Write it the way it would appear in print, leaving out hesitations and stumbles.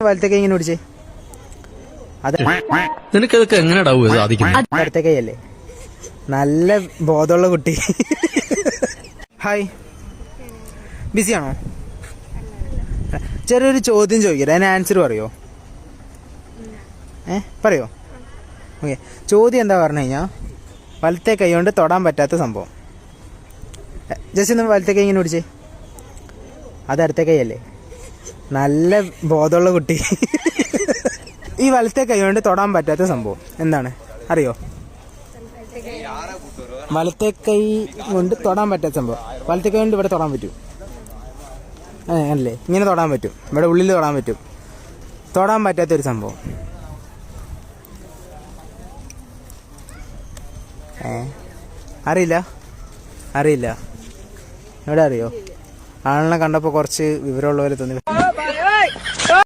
വലത്തെ കൈ ഇങ്ങനെ പിടിച്ചേ. അത് നിനക്കതൊക്കെ എങ്ങനെയാടാവുക സാധിക്കുന്നത്? അടുത്ത കൈയല്ലേ? നല്ല ബോധമുള്ള കുട്ടി. ഹായ്, ബിസിയാണോ? ചെറിയൊരു ചോദ്യം ചോദിക്കട്ടെ, അതിന് ആൻസർ പറയോ? പറയോ? ഓക്കെ. ചോദ്യം എന്താ പറഞ്ഞു കഴിഞ്ഞാൽ വലത്തെ കൈ കൊണ്ട് തൊടാൻ പറ്റാത്ത സംഭവം. ജസ്റ്റ് ഒന്ന് വലത്തെ കൈ ഇങ്ങനെ പിടിച്ചേ. അത് അടുത്ത കൈയല്ലേ? നല്ല ബോധമുള്ള കുട്ടി. ഈ വലത്തെ കൈ കൊണ്ട് തൊടാൻ പറ്റാത്ത സംഭവം എന്താണ് അറിയോ? വലത്തെ കൈ കൊണ്ട് തൊടാൻ പറ്റാത്ത സംഭവം. വലത്തെ കൈ കൊണ്ട് ഇവിടെ തൊടാൻ പറ്റും. അല്ലേ? ഇങ്ങനെ തൊടാൻ പറ്റും, ഇവിടെ ഉള്ളിൽ തൊടാൻ പറ്റും. തൊടാൻ പറ്റാത്തൊരു സംഭവം അറിയില്ല? അറിയില്ല. ഇവിടെ അറിയോ? ആളിനെ കണ്ടപ്പോൾ കുറച്ച് വിവരമുള്ള പോലെ തോന്നി.